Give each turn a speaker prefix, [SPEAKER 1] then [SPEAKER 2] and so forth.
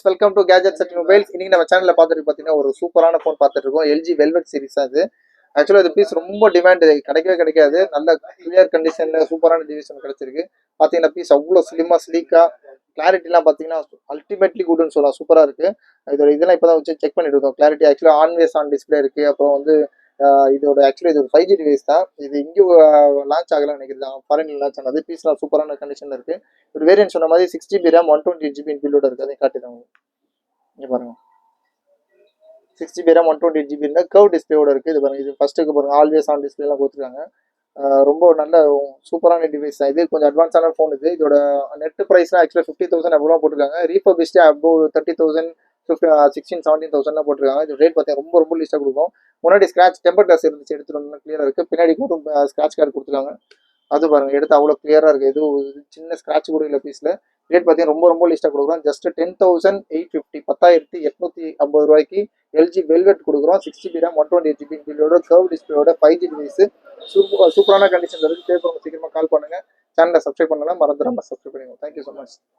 [SPEAKER 1] Welcome to gadget set mobiles. இன்னைக்கு நம்ம சேனல்ல பார்த்துட்டு பார்த்தீங்கன்னா ஒரு சூப்பரான ஃபோன் பார்த்துட்டு இருக்கோம். எல்ஜி வெல்வெட் சீரிஸ் அது. ஆக்சுவலாக இது பீஸ் ரொம்ப டிமாண்ட், கிடைக்கவே கிடைக்காது. நல்ல கிளியர் கண்டிஷன்ல சூப்பரான டிவிஷன் கிடைச்சிருக்கு. பார்த்தீங்கன்னா பீஸ் அவ்வளோ ஸ்லிம்மா ஸ்லீக்கா, கிளாரிட்டிலாம் பார்த்தீங்கன்னா அல்டிமேட்லி குட்னு சொல்லலாம். சூப்பராக இருக்கு. இதோட இதெல்லாம் இப்போ தான் வச்சு செக் பண்ணிட்டு இருக்கோம். கிளாரிட்டி ஆக்சுவலாக ஆன்வேஸ் ஆன் டிஸ்பிளே இருக்கு. அப்புறம் வந்து இதோட ஆக்சுவலி இது ஒரு 5G டிவைஸ் தான். இது இங்கேயும் லான்ச் ஆகலாம்னு நினைக்கிறேன். ஃபாரின்ல லான்ச் ஆனது. பீஸ்லாம் சூப்பரான கண்டிஷன்ல இருக்கு. ஒரு வேரியன்ட் சொன்ன மாதிரி 6GB RAM 128GB இன்பில்டோட இருக்கு. அதை காட்டிடுவாங்க. இங்க பாருங்க, 6GB RAM 128GB கர்வ் டிஸ்பிளேயோட இருக்கு. இது பாருங்க, இது ஃபர்ஸ்ட்டுக்கு பாருங்க ஆல்வேஸ் ஆன் டிஸ்பிளேலாம் கொடுத்துருக்காங்க. ரொம்ப நல்ல சூப்பரான டிவைஸ் தான். இது கொஞ்சம் அட்வான்ஸான ஃபோன். இதோட நெட் ப்ரைஸ்லாம் ஆக்சுவலாக 50,000 அவ்வளோ போட்டிருக்காங்க. ரீஃபர்பிஷ்டே அபோவ் 30,000 16-17,000 போட்டிருக்காங்க. இது ரேட் பார்த்தீங்கன்னா ரொம்ப ரொம்ப லீஸ்ட்டாக கொடுக்கும். முன்னாடி ஸ்க்ராட்ச் டெம்பர் கிளாஸ் இருந்துச்சு, எடுத்துட்டு வந்து கிளியராக இருக்குது. பின்னாடி கூட ஸ்க்ராட்ச் கார்டு கொடுத்துருக்காங்க. அது பாருங்க, எடுத்து அவ்வளோ கிளியராக இருக்குது. எதுவும் சின்ன ஸ்க்ராட்ச் கூட இல்லை பீஸில். ரேட் பார்த்தீங்கன்னா ரொம்ப ரொம்ப லீஸ்ட்டாக கொடுக்குறோம். ஜஸ்ட் 10,850 10,850 ரூபாய்க்கு எல்ஜி வெல்வெட் கொடுக்குறோம். 6GB RAM 128GB பில்லோட கர்வ் டிஸ்பிளேயோட 5G டிவைஸ். சூப்பரான கண்டிஷன் இருக்குது. தேவைப்படுறவங்க சீக்கிரமாக கால் பண்ணுங்கள். சேனலை சப்ஸ்கிரைப் பண்ணலாம், மறந்துடாமல் சப்ஸ்கிரைப் பண்ணிடுங்க. Thank you so much.